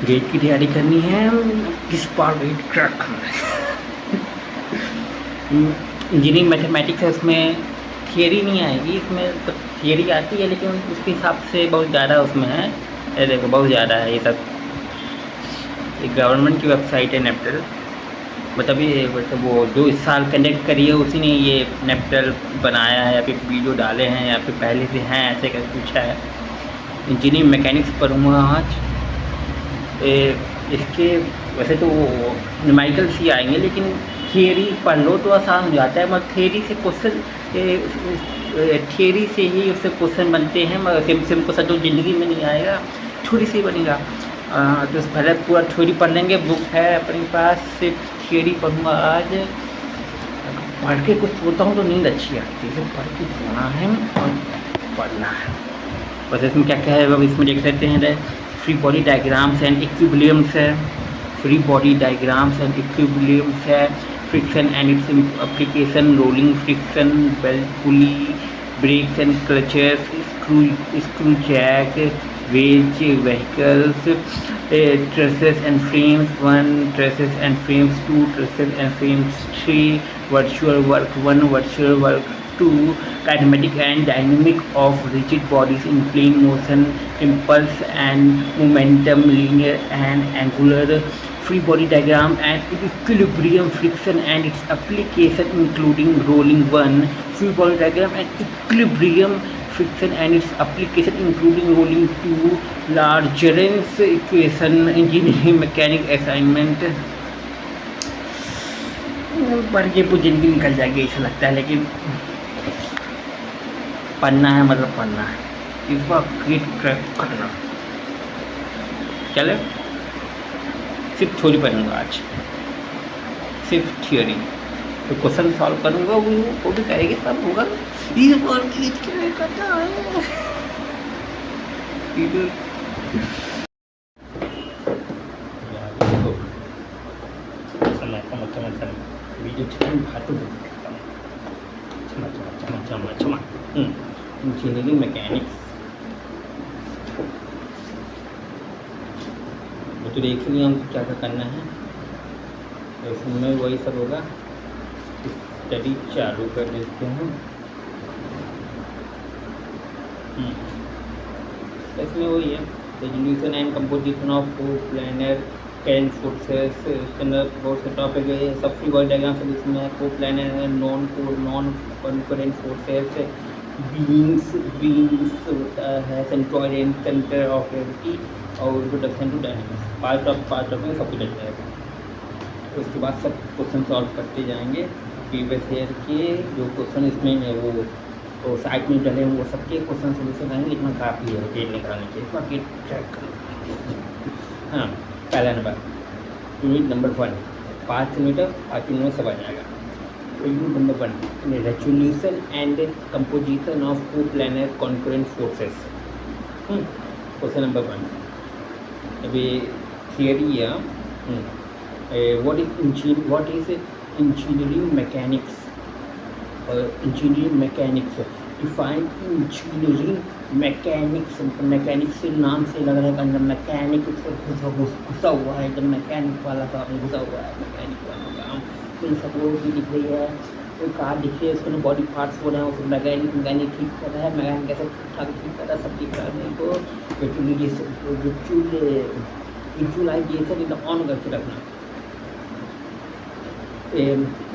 Gate की तैयारी करनी है, किस बार गेट क्रैक करना है। इंजीनियरिंग मैथमेटिक्स है, उसमें थियरी नहीं आएगी, इसमें तो थियरी आती है लेकिन उसके हिसाब से बहुत ज़्यादा उसमें है। ये देखो बहुत ज़्यादा है ये सब। एक गवर्नमेंट की वेबसाइट है नेप्टल, मतलब ये मतलब वो जो इस साल कंडक्ट करी है उसी ने ये नेप्टल बनाया है, या फिर वीडियो डाले हैं या फिर पहले से हैं, ऐसे कर पूछा है। इंजीनियरिंग मैकेनिक्स पढ़ूँगा आज। इसके वैसे तो न्यूमेरिकल सी आएंगे, लेकिन थियरी पढ़ लो तो आसान हो जाता है, मगर थियरी से क्वेश्चन थियरी से ही उससे क्वेश्चन बनते हैं, मगर सेम सेम क्वेश्चन तो ज़िंदगी में नहीं आएगा, थ्योरी से ही बनेगा। तो पहले पूरा थ्योरी पढ़ लेंगे, बुक है अपने पास, सिर्फ थियरी पढ़ूँगा आज। पढ़ के कुछ सोता हूँ तो नींद अच्छी आती है, पढ़ के सोना है और पढ़ना है। बस इसमें क्या क्या है अब इसमें देख लेते हैं। Free body diagrams and equilibriums है, free body diagrams and equilibriums है, friction and its application, rolling friction, belt pulley, brakes and clutches, screw jack, wedge vehicles, trusses and frames 1, trusses and frames 2, trusses and frames 3, virtual work 1, virtual work 2, kinematic and dynamic of rigid bodies in plane motion, impulse and momentum, linear and angular, free body diagram and equilibrium, friction and its application including rolling 1, free body diagram and equilibrium, friction and its application including rolling 2, Lorentz equation, engineering mechanic assignment। पढ़ के पूरी जिंदगी निकल जाएगी ऐसा लगता है, लेकिन पढ़ना है, मतलब पढ़ना है, इस बार गेट क्रैक करना। चले सिर्फ थ्योरी पढ़ूंगा आज, सिर्फ थियोरी, तो क्वेश्चन सॉल्व करूंगा, वो भी करेगी, सब होगा। इस बार गेट क्रैक करना है। इंजीनियरिंग मैकेनिक्स वो तो देख लिया हमको क्या क्या करना है, तो इसमें वही सब होगा। स्टडी चालू कर देते हैं। इसमें वही है, resolution and composition of coplanar concurrent forces, इसके अंदर बहुत से टॉपिक है, सब फ्री बॉडी डायग्राम सब इसमें है। को-प्लानर है, नॉन कॉन्करेंट फोर्सेस, बीम्स होता है, centroid and centre of gravity, और introduction to dynamics, part of में सब कुछ लग जाएगा। तो उसके बाद सब क्वेश्चन सॉल्व करते जाएंगे। प्रीवियस ईयर के जो क्वेश्चन इसमें है वो तो साइड में डले हैं, वो सबके क्वेश्चन सोल्यूशन आएंगे, इतना काफ़ी है गेट निकालने के। इसका गेट चेक करना। हाँ, पहला number unit number 1, 5 metre 5 minute में सब आ जाएगा। तो unit number 1, resolution and composition of coplanar concurrent forces. Question number 1, अभी थियरी है। what is engineering mechanics? Engineering mechanics, define engineering mechanics। Mechanics से नाम से लग रहा है अंदर मैकेनिक घुसा हुआ है, एकदम मैकेनिक वाला काम घुसा हुआ है, मैकेनिक वाला काम। तो इन सब लोगों की दिख रही है, कोई कार दिख रही है, उसको बॉडी पार्ट्स बोल रहे हैं, उसको मैकेनिक ठीक कर रहा है, मैकेनिक कैसे ठीक ठीक कर रहा है, सब दिख रहा है मेरे को। विजुअलाइजेशन एकदम ऑन करके रखना।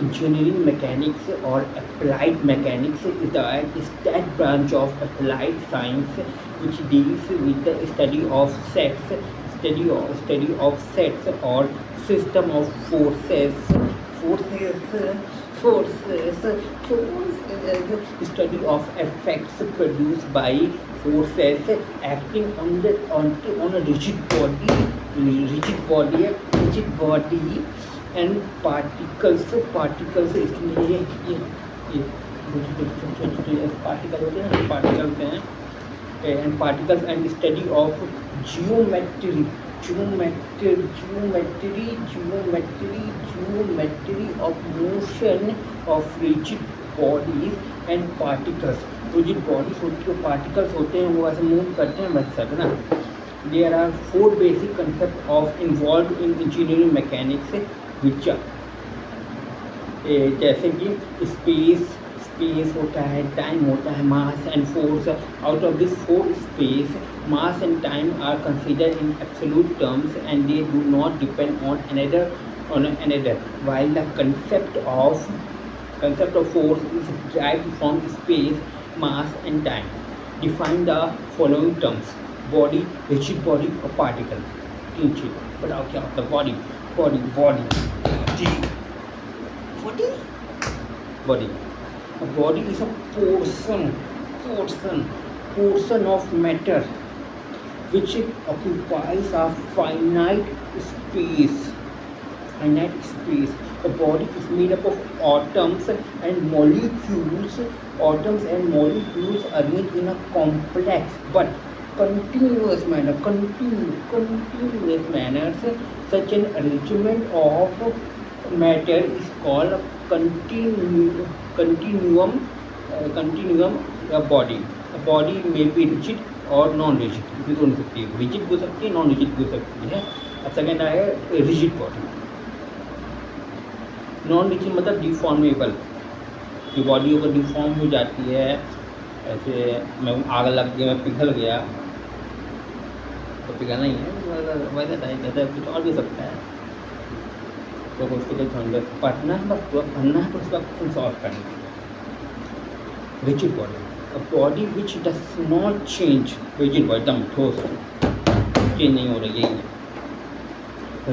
Engineering mechanics or applied mechanics is that branch of applied science which deals with the study of sets or system of forces, study of effects produced by forces acting on a rigid body and particles इसमें ये particle होते हैं, particles हैं, and particles and study of geometry of motion of rigid bodies and particles. Rigid bodies होती है, particles होते हैं, वो ऐसे मूव करते हैं, बस सब ना। There are four basic concepts of involved in engineering mechanics, which are जैसे कि स्पेस होता है, टाइम होता है, mass and force. Out of this four, space, mass and time are considered in absolute terms and they do not depend on another, while the concept of force is derived from space, mass and time. Define the following terms: body, rigid body or particle. तीन चीज बताओ क्या होता है body. A body is a portion of matter which occupies a finite space. A body is made up of atoms and molecules arranged in a complex but continuous manner. Such an arrangement of matter is called a continuum. A body may be rigid और non rigid, इसमें दोनों सकती है. Rigid भी हो सकती है, non rigid भी हो सकती है. अब सेकेंड आया रिजिड बॉडी. नॉन रिजिड मतलब डिफॉर्मेबल, कि बॉडी अगर डिफॉर्म हो जाती है, ऐसे मैं आग लग गया, मैं पिघल गया, तो पिघलना ही है, वैसे टाइप कुछ और भी सकता है. तो उसको तो पढ़ना है, बस पढ़ना है, तो उसका फुल सॉल्व करना है. Rigid body, a body which does not change. Rigid body एकदम ठोस चेंज नहीं हो रही, यही है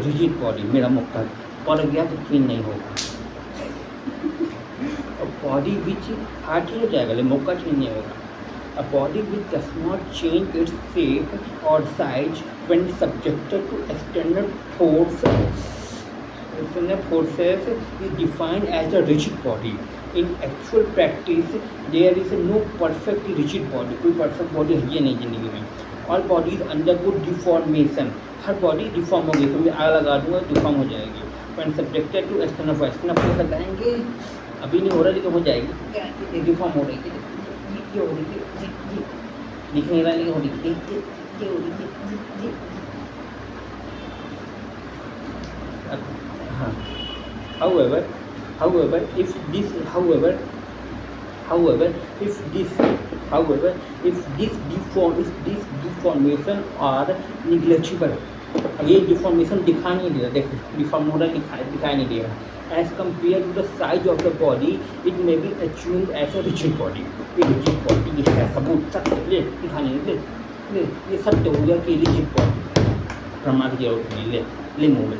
रिजिड बॉडी. मेरा मुक्का पड़ गया तो चेंज नहीं होगा. बॉडी विच हार्ट चेंज हो जाएगा लेकिन मुक्का चेंज नहीं होगा. A body which does not change its shape or size when subjected to external forces is defined as a rigid body. In actual practice, there is no perfect rigid body. कोई perfect body है ये नहीं जिंदगी में. All bodies undergo deformation. हर body deform होगी, तो मैं आग लगा दूंगा डिफॉर्म हो जाएगी. When subjected to external forces लगाएंगे, अभी नहीं हो रहा लेकिन हो जाएगी. डिफॉर्म हो रही है, ये हो रही है, दिख नहीं रहा लेकिन हो रही है. हाँ. However, if this deformation are negligible, ये डिफॉर्मेशन दिखा नहीं दे रहा. देखो डिफॉर्म हो रहा है, दिखाई नहीं दे रहा. As compared to the size of the body, it may be assumed as a rigid body. ये rigid body है, सबूत सत्य ले दिखाने ले ये सत्य हो गया कि rigid body. प्रमाण की जरूरत नहीं, ले मुँह में.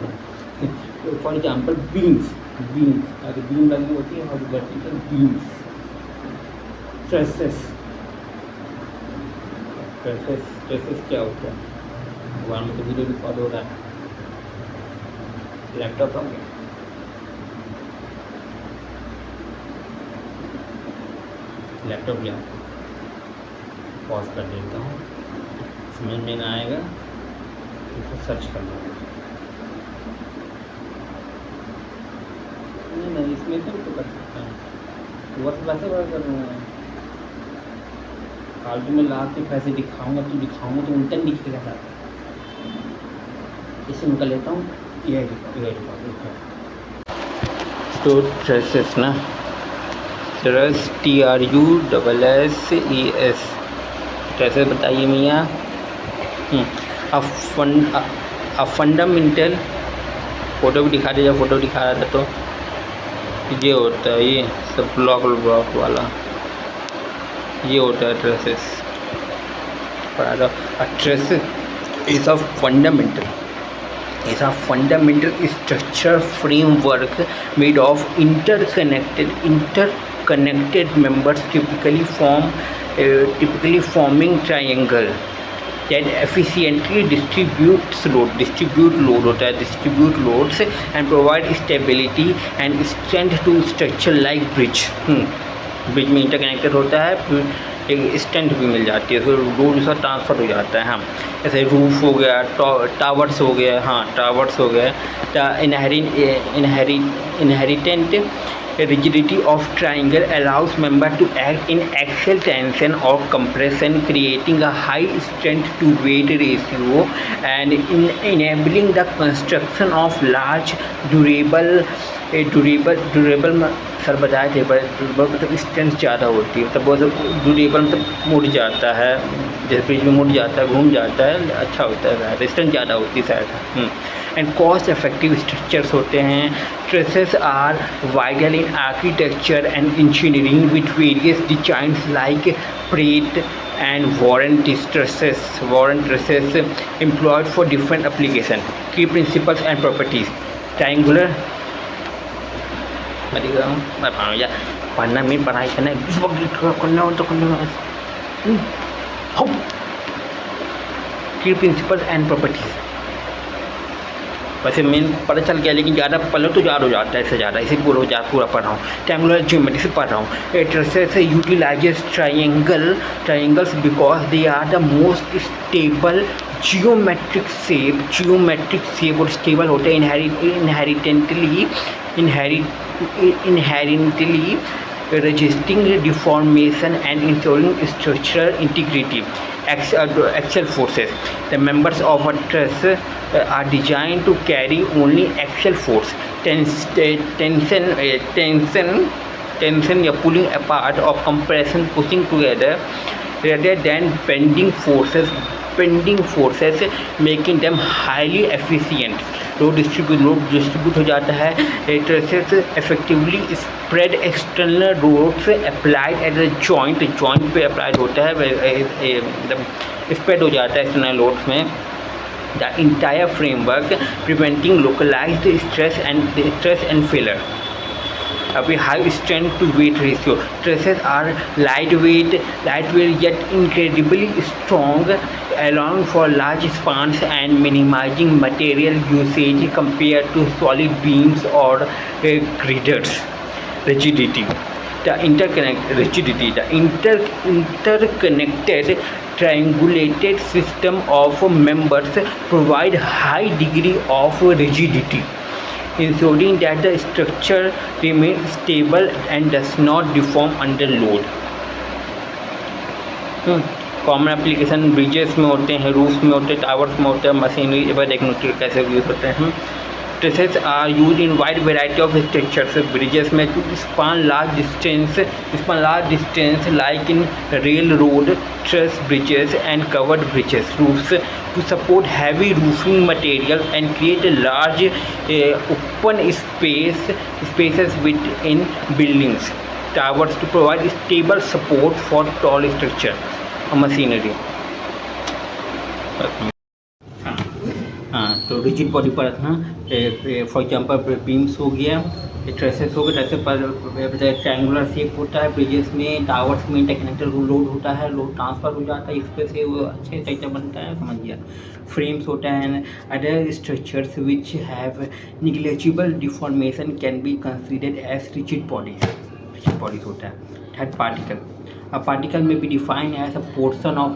फॉर एग्जाम्पल बीम्स, अगर बीम लगी होती है और वर्टिकल बीम्स. ट्रेसेस क्या होता है? वहाँ में तो वीडियो रिकॉर्ड हो रहा है. लैपटॉप होंगे, लैपटॉप लिया, पॉज कर देता हूँ, समझ में ना आएगा तो सर्च करना. नहीं इसमें तो कर सकता हूँ, वर्क वैसे वर्क कर रहा है. फालतू में ला के पैसे दिखाऊंगा तो उल्टा दिखेगा साथ. इसे निकल लेता हूँ. ये तो ट्रेसेस ना, ट्रेस TRUSSES ट्रेसेस बताइए मियाँ. फंडामेंटल फ़ोटो भी दिखा दीजिए, फ़ोटो दिखा रहा था तो ये होता है, ये सब ब्लॉक वाला ये होता है traces. Traces is a fundamental structure framework made of interconnected members, typically forming triangle that efficiently distribute loads and provide stability and strength to structure like bridge. Bridge में इंटरकनेक्टेड होता है, एक स्ट्रेंथ भी मिल जाती है, फिर लोड उसका transfer हो जाता है. हाँ, जैसे रूफ हो गया, टावर्स हो गया. हाँ, टावर्स हो गया. Inherent rigidity of triangle allows member to act in axial tension or compression, creating a high strength to weight ratio and enabling the construction of large durable sir बताए थे, durable मतलब strength ज़्यादा होती है, मतलब बहुत ड्यूरेबल मतलब मुड़ जाता है, जैसे फ्रिज में मुड़ जाता है, घूम जाता है, अच्छा होता है, रेजिस्टेंस ज़्यादा होती है शायद। एंड कॉस्ट इफेक्टिव स्ट्रक्चर्स होते हैं। Trusses are widely in architecture and engineering with various designs like Pratt and warrant trusses employed for different application. Key principles and properties. Triangular पढ़ना मेन पढ़ाई करना की प्रिंसिपल्स एंड प्रॉपर्टीज वैसे main पता चल गया, लेकिन ज़्यादा पढ़ तो ज़्यादा हो जाता है, इससे ज़्यादा इसे पूरा पढ़ रहा हूँ। ट्रायंगुलर ज्योमेट्री से पढ़ रहा हूँ। Trusses utilizes triangles because they are the most stable geometric shape और स्टेबल होते हैं inherently resisting deformation and ensuring structural integrity. Axial forces. The members of a truss are designed to carry only axial force. Tension या pulling apart or compression pushing together rather than bending forces, making them highly efficient. Load distribute हो जाता है। Trusses effectively spread external loads applied at the joint पे applied होता है, spread हो जाता है एक्सटर्नल लोड्स में। The entire framework preventing localised stress and failure. अभी high strength to weight ratio. Trusses are light weight yet incredibly strong, allowing for large spans and minimizing material usage compared to solid beams or girders. Rigidity. The interconnected triangulated system of members provide high degree of rigidity, ensuring that the structure remains stable and does not deform under load. Common application bridges में होते हैं, roofs में होते हैं, towers में होते हैं, machinery पर देखने कैसे यूज़ होते हैं। Trusses are used in wide variety of structures. Bridges में to span large distance like in rail road, truss bridges and covered bridges. Roofs to support heavy roofing material and create large open spaces with in buildings. Towers to provide stable support for tall structure machinery. तो rigid body पर रखना, for example beams हो गया, traces हो गए, traces पर triangular shape होता है। ब्रिजेस में, टावर्स में इंटरकनेक्टेड लोड होता है, लोड ट्रांसफ़र हो जाता है, इस पर से वो अच्छे तरीके बनता है, समझ गया। फ्रेम्स होता है। Other structures which have negligible deformation can be considered as rigid bodies होता है। Third particle. A particle may be defined as a portion of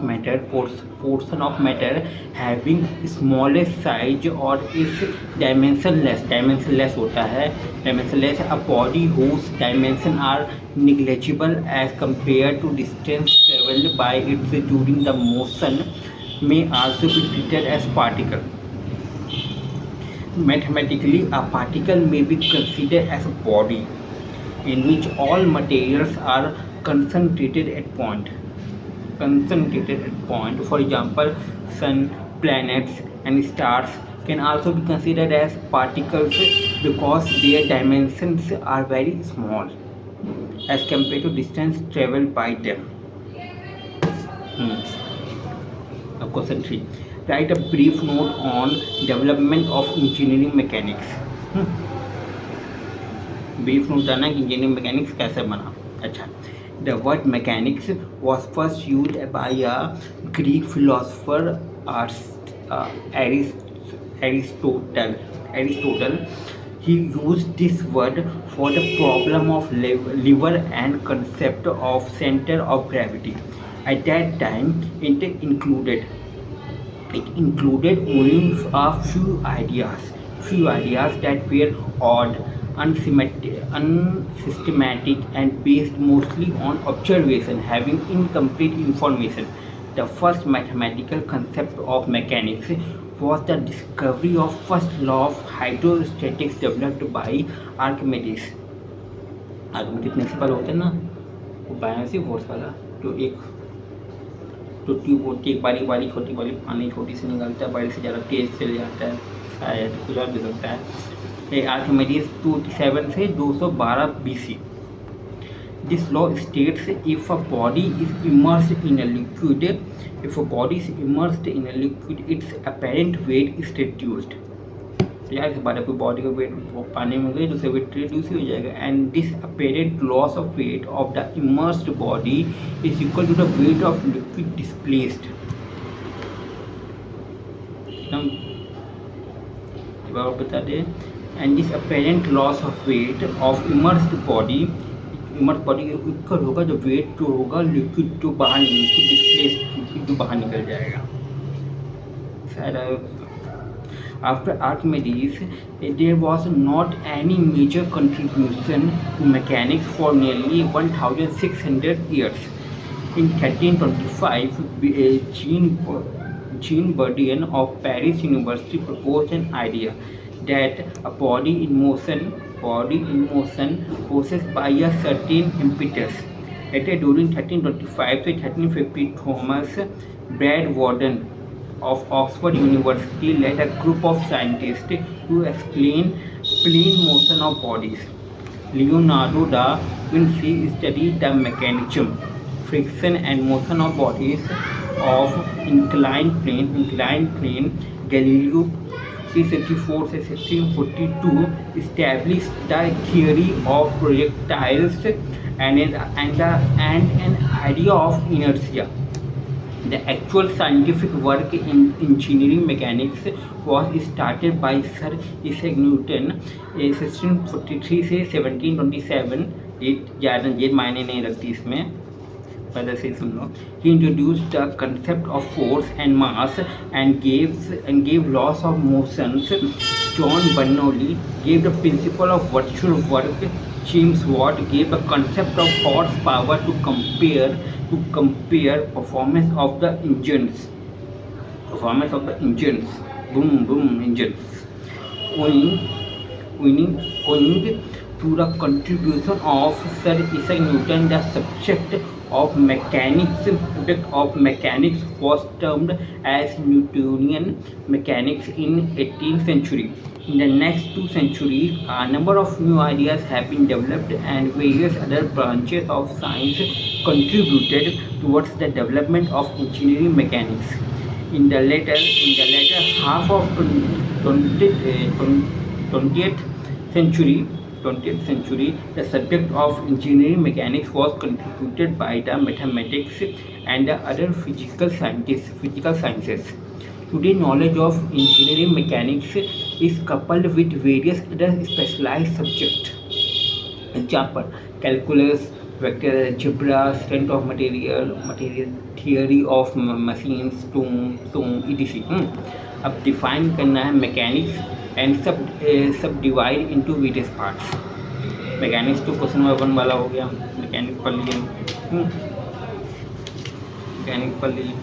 matter having smallest size or is dimensionless होता है। dimensionless a body whose dimension are negligible as compared to distance traveled by it during the motion may also be treated as particle. Mathematically, a particle may be considered as a body in which all materials are concentrated at point. For example, sun, planets and stars can also be considered as particles because their dimensions are very small as compared to distance traveled by them. Question 3. Write a brief note on development of engineering mechanics. Brief note करना कि engineering mechanics कैसे बना। अच्छा, the word mechanics was first use by a Greek philosopher Aristotle. He use this word for the problem of lever and concept of centre of gravity. At that time it included only a few ideas that were odd, unsystematic and based mostly on observation, having incomplete information. The first mathematical concept of mechanics was the discovery of first law of hydrostatics developed by Archimedes. Archimedes principal होते हैं ना, वो बायोसी force वाला, जो एक जो tube होती है, एक बारीक बारीक छोटी वाली पानी छोटी सी निकलता है, बड़ी से ज़्यादा तेज चल जाता है, शायद कुछ और भी सकता है। आर्किमिडीज 287 से 212 BC। This law states if a body is immersed in a liquid, its apparent weight is reduced. यार हमारे कोई बॉडी का वेट पानी में गई, दूसरे वेट रिड्यूस हो जाएगा। And this apparent loss of weight of the immersed body is equal to the weight of liquid displaced. हम बता दें, and this apparent loss of weight of immersed body equal होगा जो वेट जो होगा liquid जो बाहर लिक्विड डिस्प्लेस्ड लिक्विड जो बाहर निकल जाएगा। After Archimedes, there was not any major contribution to mechanics for nearly 1,600 years. In 1325, Jean Bourdon of Paris University proposed an idea that a body in motion possessed by a certain impetus. Later, during 1325 to 1350, Thomas Bradwardon of Oxford University led a group of scientists to explain plane motion of bodies. Leonardo da Vinci studied the mechanism, friction and motion of bodies of inclined plane. Galileo 1664 से 1642 established the theory of projectiles and an idea of inertia. The actual scientific work in engineering mechanics was started by Sir Isaac Newton 1643 से 1727। ये मायने नहीं रखती इसमें, पहले से सुन लो। He introduced the concept of force and mass and gave laws of motions. John Bernoulli gave the principle of virtual work. James Watt gave a concept of horsepower to compare performance of the engines. Boom engines. Owing to the contribution of Sir Isaac Newton, the subject of mechanics was termed as Newtonian mechanics in 18th century. In the next 2 centuries, a number of new ideas have been developed and various other branches of science contributed towards the development of engineering mechanics. In the later half of 20th century, the subject of engineering mechanics was contributed by the mathematics and the other physical sciences. Today, knowledge of engineering mechanics is coupled with various other specialized subjects. Example: calculus, vector algebra, strength of material, theory of machines, etc. अब define करना है mechanics and सब divide into various parts. Mechanics तो question number 1 वाला हो गया, mechanics पढ़ लिए,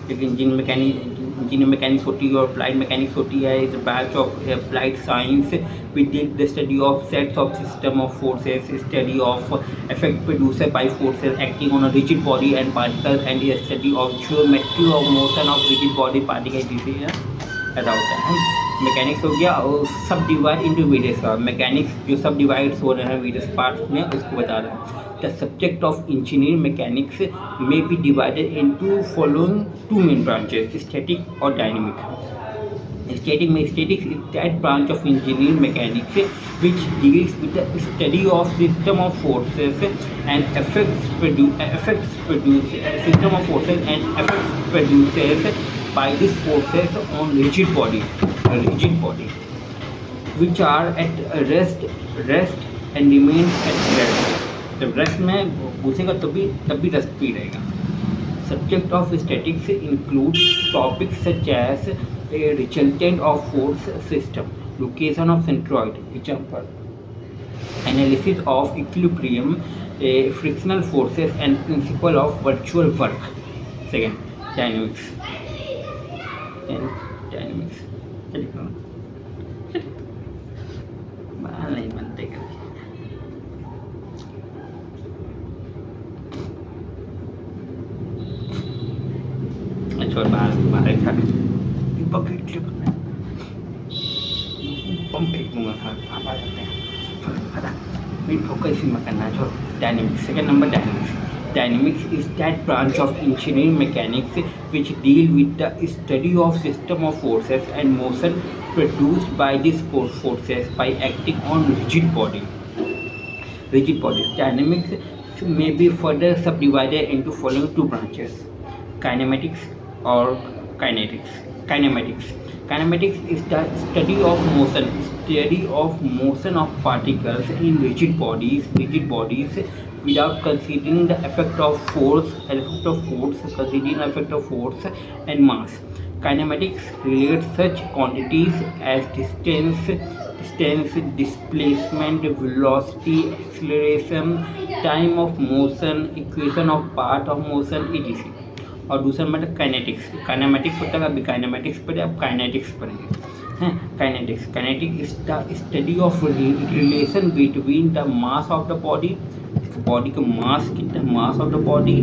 लेकिन इंजीनियरिंग मैकेनिक्स होती है और अप्लाइड मैकेनिक्स होती है। Is branch of applied science with the study of sets of system of forces, study of effect producer by forces acting on a rigid body and particle and study of geometry of motion of rigid body particle. ऐसा होता है। Mechanics हो गया और सब divide into various. Mechanics जो सब divides हो रहे हैं वेरियस पार्ट्स में, उसको बता रहा है। The subject of engineering mechanics may be divided into following 2 main branches, static और dynamic. Statics is that branch of engineering mechanics which deals with the study of system of forces and effects produced by these forces on rigid body, which are at rest and remain at rest. जब rest में घुसेगा तब भी rest पे रहेगा। Subject of statics include topics such as a resultant of force system, location of centroid, example analysis of equilibrium, frictional forces, and principle of virtual work. Second, dynamics. And dynamics. नहीं बनते कभी. छोड़ बाहर था pump फेंकूंगा. आप आ सकते हैं. Focus ही मत करना. छोड़. Dynamics. Second number, dynamics. Dynamics is that branch of engineering mechanics which deal with the study of system of forces and motion produced by these forces by acting on rigid bodies. Dynamics may be further subdivided into following two branches: kinematics or kinetics. Kinematics is the study of motion of particles in rigid bodies without considering the effect of force and mass. Kinematics relates such quantities as distance, displacement, velocity, acceleration, time of motion, equation of path of motion, etc. और दूसरा number kinematics होता है. अभी kinematics पढ़े, अब kinetics पढ़ेंगे. हैं, kinetic is the study of relation between the mass of the body का मास, कितना mass of the body,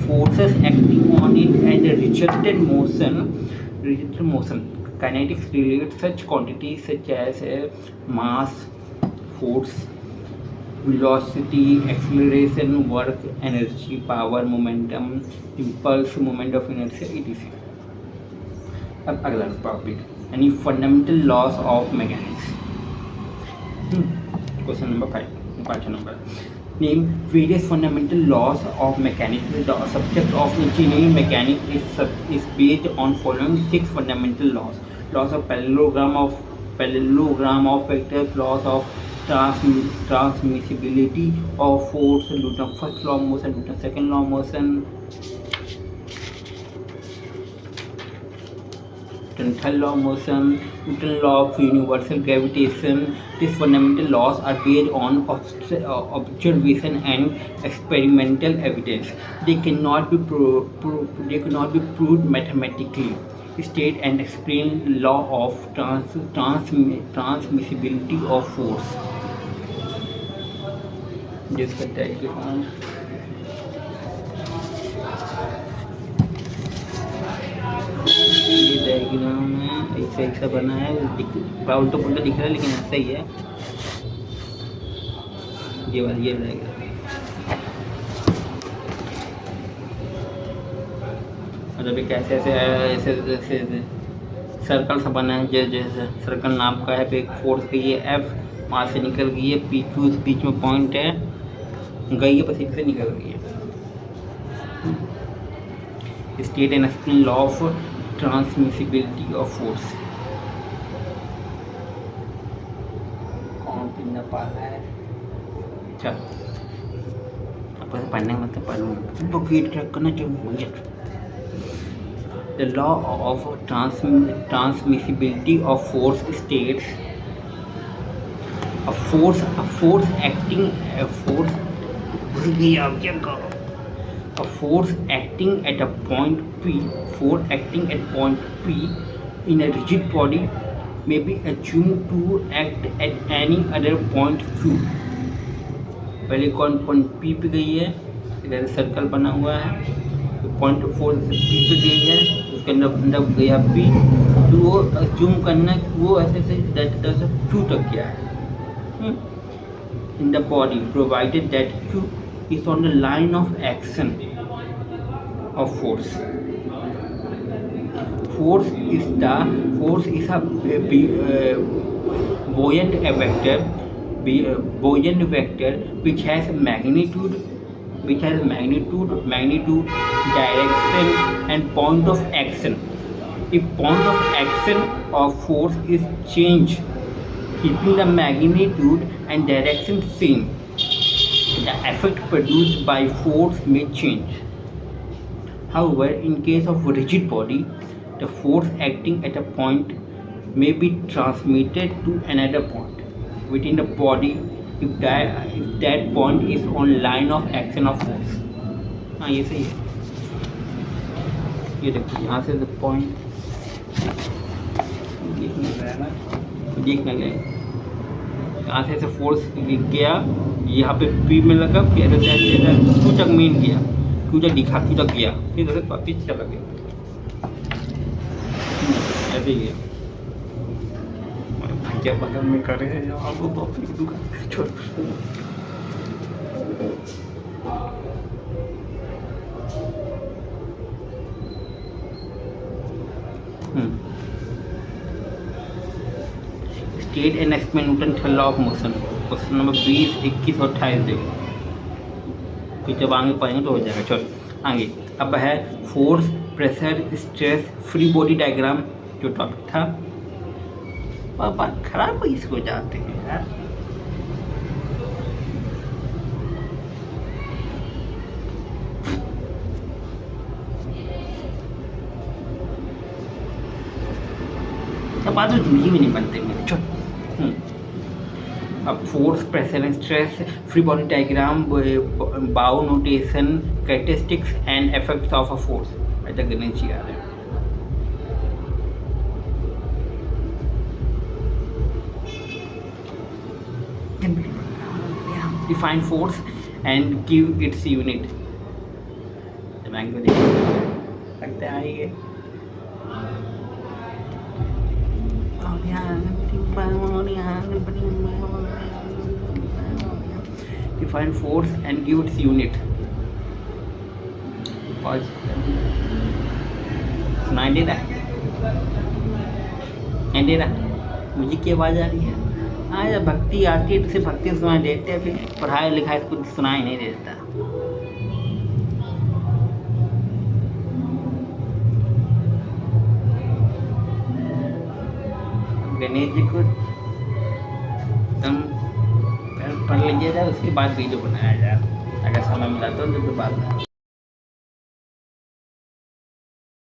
forces acting on it and resultant motion. Kinetics relate such quantities such as mass, force, velocity, acceleration, work, energy, power, momentum, impulse, moment of inertia, etc. अब अगला topic यानी fundamental loss of mechanics. Question number 5, 5 number. Name various fundamental loss of mechanics. The subject of engineering mechanics is based on following 6 fundamental laws. Laws of parallelogram of vectors, laws of transmissibility of force, Newton's first law of motion, Newton's second law of motion, Newton's third law of motion, Newton's law of universal gravitation. These fundamental laws are based on observation and experimental evidence. They cannot be proved mathematically. State and explain law of transmissibility of force. जिसका diagram ये diagram है, ऐसा बना है. उल्टा पुल्टा दिख रहा है लेकिन ऐसा ही है. ये डायग्राम मतलब एक ऐसे सर्कल सा बना है. जैसे सर्कल नाम का है. पे एक फोर्स गई है F, वहाँ से निकल गई है. PQ बीच में पॉइंट है, गई है बस एक से निकल गई है. State and explain law of transmissibility of force. कौन पढ़ना पा रहा है? चल आपको पढ़ने मतलब पढ़ूँ बुक रीड करना चाहिए. The law of transmissibility of force states a force acting at a point P, in a rigid body may be assumed to act at any other point Q. पहले कौन पॉइंट P पे गई है, इधर circle बना हुआ है. Point 4 P पे गई है, उसके अंदर गया P. तो वो अज्यूम करना कि वो ऐसे Q तक गया है. In the body, provided that Q is on the line of action of force. Force is a buoyant vector which has magnitude, direction, and point of action. If point of action of force is changed, keeping the magnitude and direction same, the effect produced by force may change. However, in case of a rigid body, the force acting at a point may be transmitted to another point within the body if that point is on line of action of force। हाँ ये सही है। ये देखो यहाँ से point देख न ले, यहाँ से फोर्स गया यहाँ पे पी में लगा, क्यू तक मीन गया, क्यू तक दिखा, क्यू तक गया, फिर वापिस चला गया, ऐसे ही है। क्या पता में करे आपको छोड़। State and explain Newton third law of motion. Question number 20, 21 और 28 देखो, फिर जब आगे पढ़ेंगे तो हो जाएगा। चलो आगे, अब है force, pressure, stress, free body diagram जो टॉपिक था। पापा खराब इसको जाते हैं यार। अब बात तो जिंदगी में नहीं बनते मेरे। चलो अब force, pressure and stress, free body diagram, Bow notation, characteristics and effects of a force, ऐसा करने चाहिए यार। Define force and give its unit। लगता है ये define force and give its unit। सुनाई दे रहा है, दे रहा मुझे की आवाज़ आ रही है। हाँ जब भक्ति आती है तो सिर्फ भक्ति सुनाई देते हैं, फिर पढ़ाई लिखाई कुछ सुनाई नहीं देता। गणेश जी को तुम पढ़ लीजिएगा, उसके बाद वीडियो बनाया जाए अगर समय मिला तो बाद में।